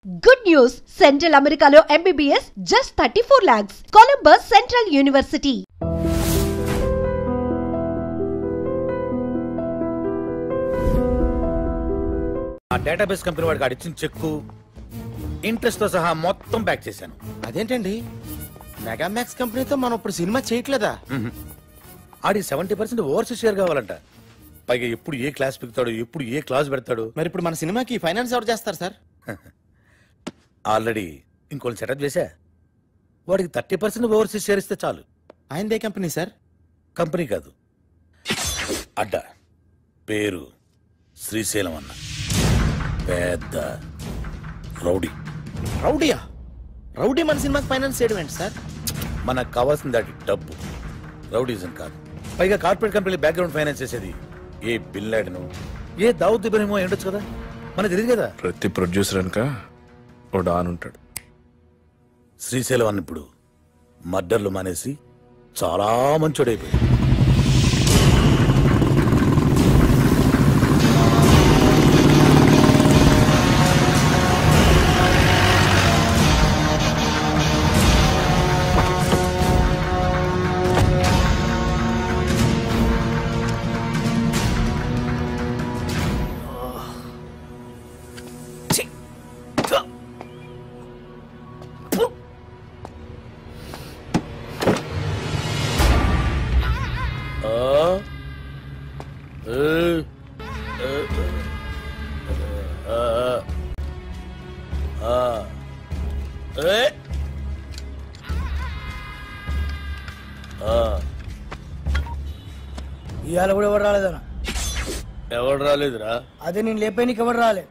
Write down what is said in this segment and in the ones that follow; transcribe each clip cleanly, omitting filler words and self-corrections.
Good news! Central Americano MBBS just 34 lakhs. Columbus Central University. ఆ database company వాడికి అడిచిన చెక్కు interest తో సహా మొత్తం బ్యాక్ చేశాను. అదేంటండి మెగామాక్స్ కంపెనీతో మనం ఇప్పుడు సినిమా చేయట్లేదా? ఆడి 70% ఓవర్సీస్ షేర్ కావాలంట. పైగా ఎప్పుడు ఏ క్లాస్ పెడతాడు, ఎప్పుడు ఏ క్లాస్ పెడతాడు. మరి ఇప్పుడు మన సినిమాకి ఫైనాన్స్ ఎవరు చేస్తారు సార్? ఆల్రెడీ ఇంకోటి సెటప్ చేశా. వాడికి 30% ఓవర్సీస్ షేర్ ఇస్తే చాలు. ఆయనదే కంపెనీ సార్? కంపెనీ కాదు, అడ్డ. పేరు శ్రీశైలం అన్న. పెద్ద రౌడీ. రౌడీయా? రౌడీ మన సినిమాకి ఫైనాన్స్ చేయడం ఏంటి సార్? మనకు కావాల్సింది అది డబ్బు, రౌడీజం కాదు. పైగా కార్పొరేట్ కంపెనీ బ్యాక్గ్రౌండ్ ఫైనాన్స్ చేసేది ఏ బిల్ లాడెను, ఏ దావుద్ ఇబ్రహీమో ఏంటొచ్చు కదా, మనకు తెలియదు కదా. ప్రతి ప్రొడ్యూసర్ అనక ఓ డాన్ ఉంటాడు. శ్రీశైలం అన్న ఇప్పుడు మర్డర్లు మానేసి చాలా మంచోడైపోయాడు. ఇవాళ కూడా ఎవరు రాలేదన్నా? ఎవడు రాలేదురా? అదే నేను లేపేనికి ఎవరు రాలే.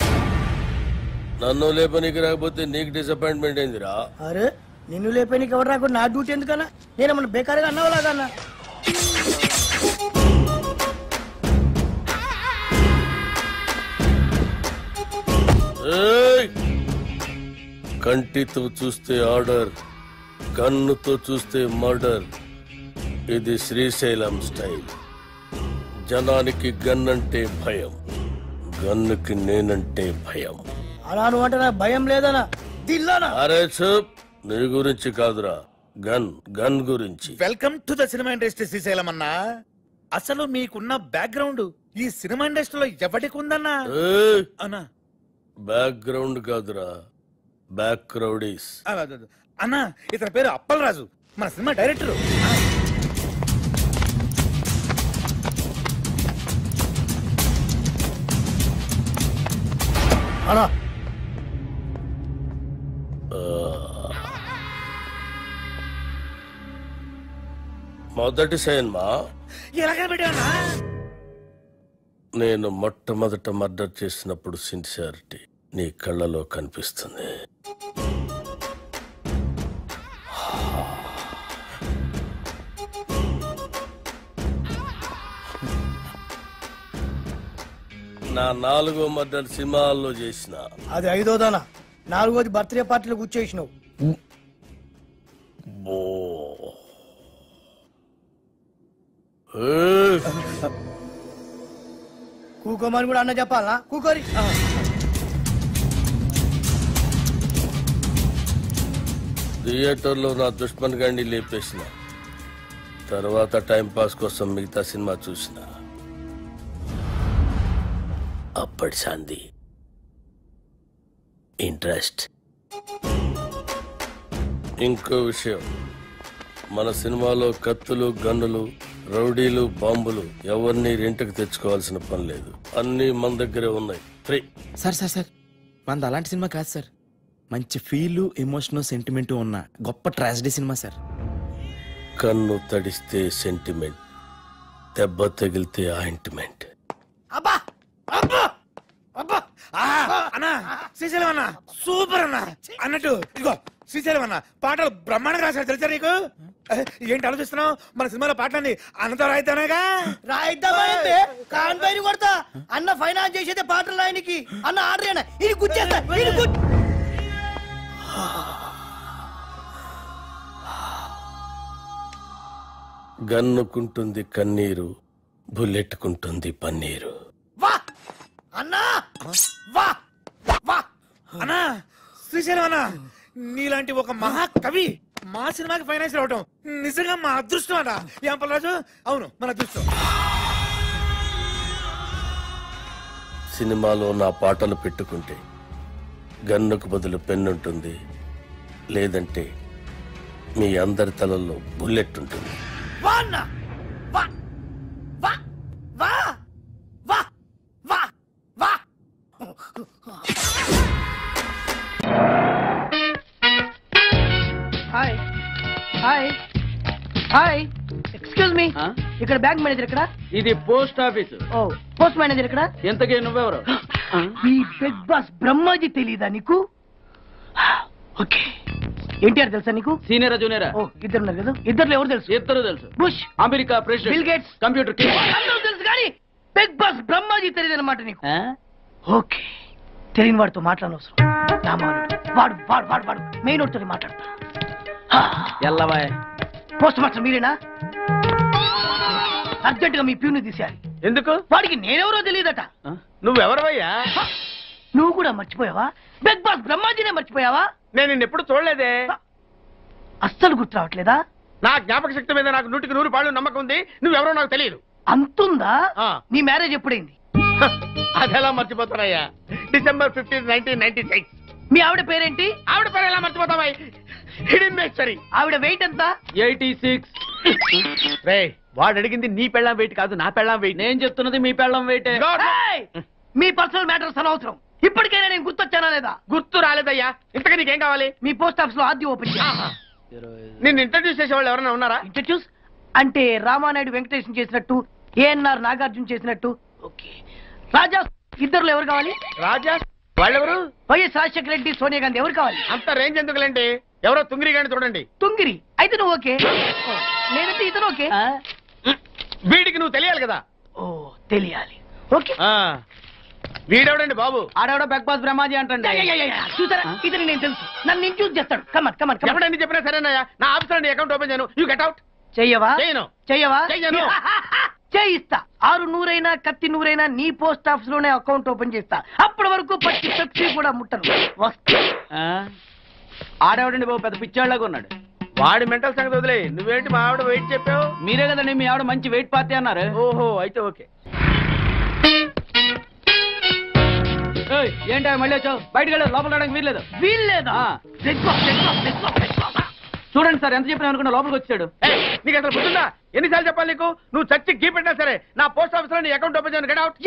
నన్ను లేపనికి రాకపోతే నీకు డిసప్పాయింట్మెంట్ అయిందిరా. అరే నిన్ను లేపేనికి ఎవరు రాకుండా నా డ్యూటీ ఎందుకన్నా? నేనేమన్నా బేకారుగా అన్నావులాగన్నా? కంటితో చూస్తే ఆర్డర్, కన్నుతో చూస్తే మర్డర్. ఇది శ్రీశైలం స్టైల్. జనానికి గన్ అంటే భయం, గన్నుకి నేనంటే భయం. అలా నువ్వు అంటే నాకు భయం లేదనా? దిల్లానా? అరే చూప్, నీ గురించి కాదురా, గన్ గన్ గురించి. Welcome to the cinema industry Srisailam అన్నా. అసలు మీకున్న బ్యాక్గ్రౌండ్ ఈ సినిమా ఇండస్ట్రీలో ఎవరికి ఉందన్నా? అన్నా బ్యాక్గ్రౌండ్ కాదురా, బ్యాక్ క్రౌడీస్. అన్నా ఇతని పేరు అప్పలరాజు, మన సినిమా డైరెక్టర్. అలా మొదటి సినిమా ఎలాగ పెట్టావన్నా? నేను మొట్టమొదట మర్డర్ చేసినప్పుడు సిన్సియారిటీ నీ కళ్ళలో కనిపిస్తుంది. నా 4వ మర్డర్ సినిమాల్లో చేసిన. అది 5వదానా? 4వది బర్త్డే పార్టీలో కూర్చేసినావు. కూకోమని కూడా అన్న చెప్పాలనా? కూకోరి. థియేటర్లో నా దుష్మన్ గాండి లేపేసిన తర్వాత టైంపాస్ కోసం మిగతా సినిమా చూసిన. అప్పటి సంది ఇంట్రెస్ట్. ఇంకో విషయం, మన సినిమాలో కత్తులు, గన్నులు, రౌడీలు, బాంబులు ఎవరిని రెంట్కి తెచ్చుకోవాల్సిన పని లేదు. అన్నీ మన దగ్గరే ఉన్నాయి, ఫ్రీ. సార్ సార్ సార్ మనది అలాంటి సినిమా కాదు సార్. మంచి ఫీలు, ఎమోషనల్, సెంటిమెంట్ ఉన్న గొప్ప ట్రాజడీ సినిమా సార్. కన్ను తడిస్తే సెంటిమెంట్, దెబ్బ తగిలితే ఆయింట్మెంట్. అబ్బా అబ్బా అబ్బా అన్నా శ్రీశైలం అన్న సూపర్ అన్నా. అన్నట్టు ఇదిగో శ్రీశైలం అన్న పాటలు బ్రహ్మాండంగా రాశాడు, తెలుసా నీకు? ఏంటి ఆలోచిస్తున్నావు? మన సినిమాలో పాటలన్నీ అన్నతో రాయిద్దానేగా. రాయిద్దామంటే కాన్ పైన కొడతా. అన్న ఫైనాన్స్ చేసేదే పాటలు రాయనికి. అన్న ఆర్డర్ అయినా ఇది గుచ్చేస్తా. గన్నుకుంటుంది కన్నీరు, బుల్లెట్టుకుంటుంది పన్నీరు. వా అన్నా, వా వా అన్నా శ్రీశైలం అన్న నీలాంటి ఒక మహాకవి మా సినిమాకి ఫైనాన్స్ రావటం నిజంగా మా అదృష్టం అన్న. ఏం పల్లరాజు? అవును, మన అదృష్టం. సినిమాలో నా పాటలు పెట్టుకుంటే గన్నుకు బదులు పెన్నుంటుంది, లేదంటే మీ అందరి తలల్లో బుల్లెట్ ఉంటుంది. వా అన్న, వా వా వా వా వా వా. Hi hi hi, excuse me, ఇక్కడ బ్యాంక్ మేనేజర్ ఇక్కడ? ఇది పోస్ట్ ఆఫీస్. ఓ, పోస్ట్ మేనేజర్ ఇక్కడ? ఎంతకీ నువ్వెవరు? ఈ బిగ్ బాస్ బ్రహ్మాజీ తెలీదా నీకు? ఓకే, ఎన్టీఆర్ తెలుసా నీకు? సీనియరా జూనియరా? ఓ, ఇద్దరు ఉన్నారు కదా, ఇద్దరు ఎవరు తెలుసు? ఇద్దరు తెలుసు. Bush, America president, bill gates, computer king. అందరూ తెలుసు కానీ బిగ్ బాస్ బ్రహ్మాజీ తెలియదు అనమాట నీకు. ఓకే, తెలియని వాడితో మాట్లాడనవసరం. వాడు వాడు వాడు వాడు మెయిన్ వాడితో మాట్లాడతా. ఎల్లవాయ్. పోస్ట్ మాస్టర్ మీరేనా? అర్జెంట్ గా మీ ప్యూని తీసేయాలి. ఎందుకు? వాడికి నేనెవరో తెలియదట. నువ్వెవరవయ్యా? నువ్వు కూడా మర్చిపోయావా? బిగ్ బాస్ బ్రహ్మాజీనే మర్చిపోయావా? నేను నిన్నెప్పుడు చూడలేదే. అస్సలు గుర్తు రావట్లేదా? నా జ్ఞాపక శక్తి మీద నాకు 100కి 100 నమ్మకం ఉంది. నువ్వెవరో నాకు తెలియదు. అంతుందా? ఆ. నీ మ్యారేజ్ ఎప్పుడైంది? అదెలా మర్చిపోతానయ్యా? December 15, 1996. మీ ఆవిడ పేరేంటి? ఆవిడ పేరు ఎలా మర్చిపోతావా? హిడెన్మేశ్వరి. ఆవిడ వెయిట్ ఎంత? 86. రే, వాడు అడిగింది నీ పెళ్ళాం వెయిట్ కాదు, నా పెళ్ళాం వెయిట్. నేను చెప్తున్నది మీ పెళ్ళాం వెయిట్. ఏయ్! మీ పర్సనల్ మ్యాటర్స్ అనవసరం. ఇప్పటికైనా నేను గుర్తొచ్చానా లేదా? గుర్తు రాలేదయ్యా. ఇంతగా నీకేం కావాలి? మీ పోస్ట్ ఆఫీస్ లో ఆద్యం ఓపెన్ నిన్ను ఇంట్రడ్యూస్ చేసే వాళ్ళు ఎవరైనా ఉన్నారా? ఇంట్రడ్యూస్ అంటే రామానాయుడు వెంకటేశం చేసినట్టు, ఏఎన్ఆర్ నాగార్జున చేసినట్టు. ఓకే, రాజా ఇద్దరులో ఎవరు కావాలి? రాజా వాళ్ళెవరు? వైఎస్ రాజశేఖర రెడ్డి, సోనియా గాంధీ ఎవరు కావాలి? అంత రేంజ్ ఎందుకులేండి, ఎవరో తుంగిరి గాని చూడండి. తుంగిరి అయితే నువ్వు ఓకే, నేనైతే ఇతను ఓకే. వీడికి నువ్వు తెలియాలి కదా. ఓ, తెలియాలి. ఓకే, వీడెవడండి బాబు? ఆడవిడ బిగ్ బాస్ బ్రహ్మాజీ అంటే చూసారా, ఇతను నేను తెలుసు, నన్ను ఇంట్రడ్యూస్ చేస్తాడు. Come on come on come on. ఎప్పుడైనా చెప్పినా సరేనయ్యా, నా ఆఫీస్ లో అకౌంట్ ఓపెన్ చేయను. You get out. చెయ్యవా? చేయను. చెయ్యవా? చెయ్యను. చేయిస్తా. 6 నూరైనా కత్తి నూరైనా నీ పోస్ట్ ఆఫీస్ లోనే అకౌంట్ ఓపెన్ చేస్తా. అప్పటి వరకు పచ్చి పెప్సీ కూడా ముట్టను. వస్తా. ఆడేవాడండి బాబు, పెద్ద పిచ్చాళ్ళగా ఉన్నాడు. వాడి మెంటల్ సంగతి వదిలే. నువ్వేంటి మా ఆవిడ వెయిట్ చెప్పావు? మీరే కదండి మీ ఆవిడ మంచి వెయిట్ పార్టీ అన్నారు. ఓహో, అయితే ఓకే. ఏంటో మళ్ళీ వచ్చావు? బయటకు వెళ్ళదు, లోపల రావడానికి వీల్లేదు. వీల్లేదా? చూడండి సార్, ఎంత చెప్పినా అనుకున్నా లోపలికి వచ్చాడు. నీకు అసలు గుర్తుందా? ఎన్నిసార్లు చెప్పాలి నీకు? నువ్వు చచ్చి గీ పెట్టినా సరే నా పోస్ట్ ఆఫీస్ లో నీ అకౌంట్ ఓపెన్ చేయను. Get out.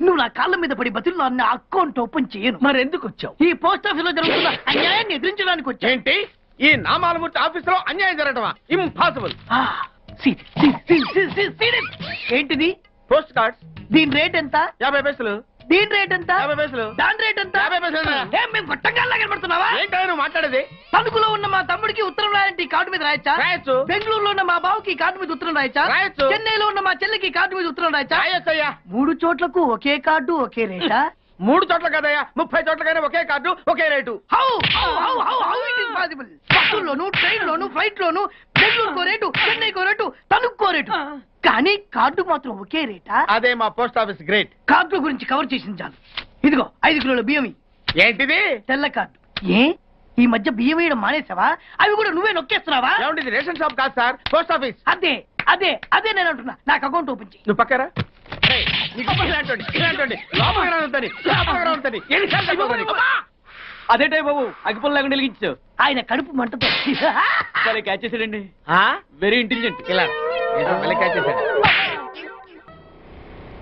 నువ్వు నా కాళ్ళ మీద పడి బతుల్లో నా అకౌంట్ ఓపెన్ చేయను. మరి ఎందుకు వచ్చావు? ఈ పోస్ట్ ఆఫీస్ లో జరుగుతున్న అన్యాయాన్ని ఎదిరించడానికి వచ్చా. ఏంటి? ఈ నామాలమూర్తి ఆఫీస్ లో అన్యాయం జరగటమా? ఇంపాసిబుల్. ఏంటిది? Post cards. దీని రేట్ ఎంత? 50 పైసలు. దీని రేట్ ఎంత? 50 పైసలు. దాని రేట్ ఎంత? 50 పైసలు. మేము గొట్టంగాల్లా కనబడుతున్నావా? ఏంటో నువ్వు మాట్లాడేది? తణుకులో ఉన్న మా తమ్ముడికి ఉత్తరం రాయంటే ఈ కార్డు మీద రాయచ్చా? రాయొచ్చు. బెంగళూరులో ఉన్న మా బావుకి ఈ కార్డు మీద ఉత్తరం రాయచ్చా? రాయొచ్చు. చెన్నైలో ఉన్న మా చెల్లికి కార్డు మీద ఉత్తరం రాయచ్చా? రాయొచ్చయ్యా. 3 చోట్లకు ఒకే కార్డు ఒకే రేటా? 3 చోట్ల కదయ్యా, 30 చోట్లకైనా ఒకే కార్డు ఒకే రేటు. బస్సుల్లోను, ట్రైన్ లోను, ఫ్లైట్ లోను బెంగళూరుకో రేటు, చెన్నైకో రేటు, తణుక్కో రేటు, కానీ కార్డు మాత్రం ఒకే రేటా? అదే మా పోస్ట్ ఆఫీస్ గ్రేట్. కార్డు గురించి కవర్ చేసింది చాలు. ఇదిగో 5 కిలోల బియ్యం. ఏంటిది? తెల్ల కార్డు. ఏ ఈ మధ్య బియ్యం వేయడం మానేసావా? అవి కూడా నువ్వే నొక్కేస్తున్నావా? ఏమండి, ఇది రేషన్ షాప్ కాదు సార్, పోస్ట్ ఆఫీస్. అదే అదే అదే నేను అంటున్నా. నాకు అకౌంట్ ఓపెన్ చేయి. నువ్వు పక్కరా. అదేటే బాబు, అగ్గిపుల్ల లేకుండా వెలిగించావు. ఆయన కడుపు మంటతో సరే, క్యాచ్ చేసాడండి. Very intelligent. ఇలా క్యాచ్ చేశాడు.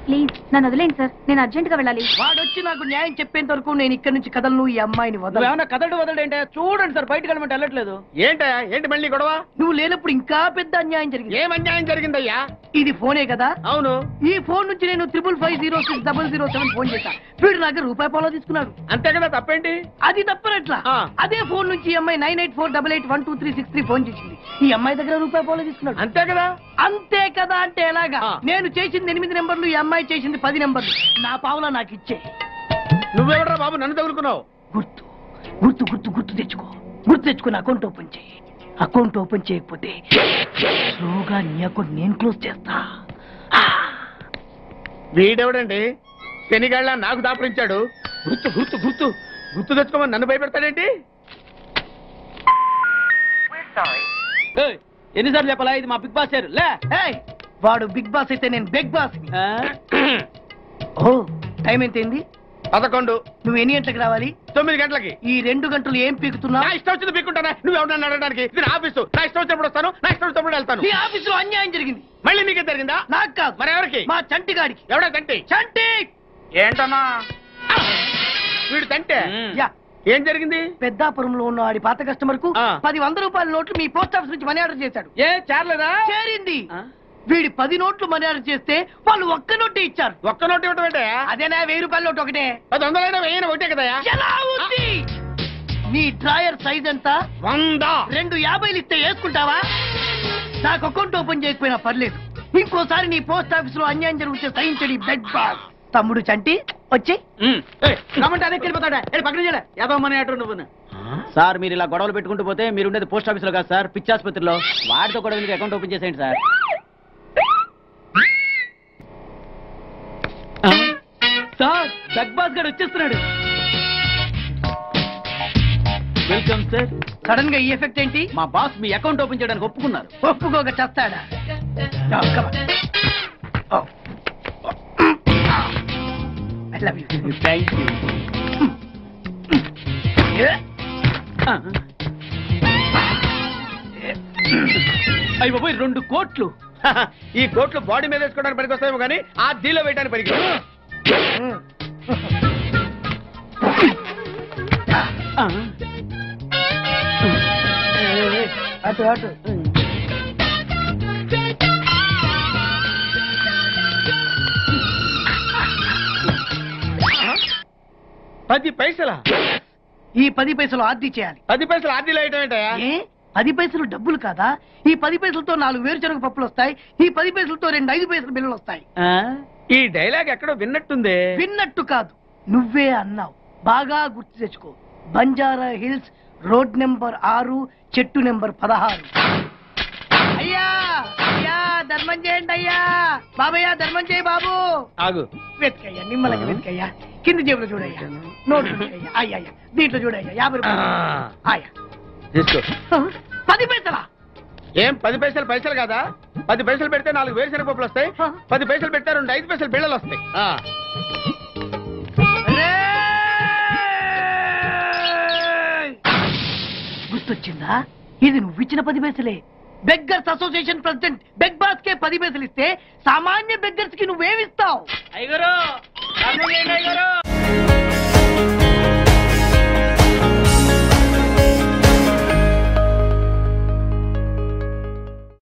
ప్లీజ్ నన్ను వదిలేండి సార్, నేను అర్జెంట్ గా వెళ్ళాలి. వాడొచ్చి నాకు న్యాయం చెప్పేంత వరకు నేను ఇక్కడ నుంచి కదలను. ఈ అమ్మాయిని వదలు. ఏమన్నా కదలడు ఏంటే? చూడండి సార్, బయటకు వెళ్ళమంటే వెళ్ళట్లేదు. ఏంటా? ఏంటి మళ్ళీ గొడవ? నువ్వు లేనప్పుడు ఇంకా పెద్ద అన్యాయం జరిగింది. ఏం అన్యాయం జరిగిందయ్యా? ఇది ఫోనే కదా? అవును. ఈ ఫోన్ నుంచి నేను 555060007 ఫోన్ చేశా. వీడు నాకు ₹1 తీసుకున్నాడు. అంతే కదా, తప్పేంటి? అది తప్పనట్లా. అదే ఫోన్ నుంచి ఈ అమ్మాయి 984888123363 ఫోన్ చేసింది. ఈ అమ్మాయి దగ్గర ₹1 తీసుకున్నాడు. అంతే కదా? అంతే కదా అంటే ఎలాగా? నేను చేసింది 8 నెంబర్లు, ఈ అమ్మాయి చేసింది 10 నెంబర్లు. నా పావులా నాకు ఇచ్చే. నువ్వెవడరా బాబు నన్ను తగులుకున్నావు? గుర్తు గుర్తు గుర్తు గుర్తు తెచ్చుకో. గుర్తు తెచ్చుకుని అకౌంట్ ఓపెన్ చేయి. అకౌంట్ ఓపెన్ చేయకపోతే స్లోగా నీ అకౌంట్ నేను క్లోజ్ చేస్తా. వీడెవడండి? శనిగాళ్ళ నాకు దాపరించాడు. గుర్తు గుర్తు గుర్తు గుర్తు తెచ్చుకోమని నన్ను భయపెడతాడేంటి? ఎన్నిసార్లు చెప్పాలా ఇది మా బిగ్ బాస్ సార్ లే. వాడు బిగ్ బాస్ అయితే నేను బిగ్ బాస్. ఓ టైం ఎంతైంది? 11. నువ్వు ఎన్ని గంటలకు రావాలి? 9 గంటలకి. ఈ 2 గంటలు ఏం పీకుతున్నా? నా ఇష్టం వచ్చింది పీక్కుంటానా? నువ్వు ఎవరన్నా అడగడానికి? ఇది నా ఆఫీసు. నా ఇష్టం వచ్చినప్పుడు వస్తాను, నా ఇష్టం వచ్చినప్పుడు వెళ్తాను. ఈ ఆఫీసులో అన్యాయం జరిగింది. మళ్ళీ నీకే జరిగిందా? నాకు కాదు. మరి ఎవరికి? మా చంటి గాడికి. ఎవడా తంటి? చంటి ఏంటన్నా వీడు తంటే? యా. ఏం జరిగింది? పెద్దాపురంలో ఉన్న వాడి పాత కస్టమర్ కు 10 రూపాయల నోట్లు మీ పోస్ట్ ఆఫీస్ నుంచి మనీ ఆర్డర్ చేశాడు. ఏ చేరలేదా? చేరింది. వీడి 10 నోట్లు మనీ ఆర్డర్ చేస్తే వాళ్ళు ఒక్క నోటే ఇచ్చారు. ఒక్క నోటు ఇవ్వటం అంటే? అదేనా 1000 రూపాయల నోటు ఒకటే. 1000 1000 ఒకటే కదా? ఎలా ఉంది? నీ డ్రాయర్ సైజ్ ఎంత? 100. 2 50లు ఇస్తే వేసుకుంటావా? నాకు అకౌంట్ ఓపెన్ చేయకపోయినా పర్లేదు. ఇంకోసారి నీ పోస్ట్ ఆఫీస్ లో అన్యాయం జరిగితే సహించడి బెడ్ బాస్. తమ్ముడు చంటి వచ్చే రమ్మంటే అదే వెళ్ళిపోతాడా? పక్కన చేయలే ఏదో మనీ ఆర్డర్ నువ్వు. సార్ మీరు ఇలా గొడవలు పెట్టుకుంటూ పోతే మీరు ఉండేది పోస్ట్ ఆఫీస్ లో కాదు సార్, పిచ్చి ఆసుపత్రిలో. వాడితో కూడా వెళ్ళి అకౌంట్ ఓపెన్ చేసేయండి సార్. సార్ బిగ్ బాస్ గారు వచ్చేస్తున్నాడు. Welcome sir. సడన్ గా ఈ ఎఫెక్ట్ ఏంటి? మా బాస్ మీ అకౌంట్ ఓపెన్ చేయడానికి ఒప్పుకున్నారు. ఒప్పుకోక చస్తాడా? I love you. Thank you. అయ్యి బాబోయ్ 2 కోట్లు. ఈ కోట్లు బాడీ మీద వేసుకోవడానికి పనికి వస్తాయేమో కానీ ఆ దీలో వేయడానికి పనికి. అటు అటు. పది పైసలా? ఈ 10 పైసలు ఆర్డీ చేయాలి. 10 పైసలు ఆర్డీలో వేయటం ఏంటయా? ఏ 10 పైసలు డబ్బులు కాదా? ఈ 10 పైసలతో 4 వేరుశనగ పప్పులు వస్తాయి. ఈ 10 పైసలతో 2 5 పైసల బిల్లులు వస్తాయి. ఈ డైలాగ్ ఎక్కడో విన్నట్టుంది. విన్నట్టు కాదు, నువ్వే అన్నావు. బాగా గుర్తు తెచ్చుకో. బంజారా హిల్స్ రోడ్ నెంబర్ 6 చెట్టు నెంబర్ 16. అయ్యా అయ్యా ధర్మం చేయండి అయ్యా. బాబయ్యా ధర్మం చేయి బాబు. ఆగు. వెతుకయ్యా నిమ్మలకి వెతుకయ్యా. కింది జేబులో చూడయ్యా. నోట్లు చూడయ్యా. అయ్యా దీంట్లో చూడయ్యా 50 రూపాయలు. అయ్యా తీసుకో. 10 పైసలా? ఏం 10 పైసలు పైసలు కాదా? 10 పైసలు పెడితే 4 వేరుశనగ పప్పులు వస్తాయి. 10 పైసలు పెడితే 2 5 పైసలు బిళ్ళలు వస్తాయి. గుర్తొచ్చిందా? ఇది నువ్వు ఇచ్చిన 10 పైసలే. Beggars association president big boss కే 10 పైసలు ఇస్తే సామాన్య బెగ్గర్స్ కి నువ్వేమిస్తావు? అయ్యగారు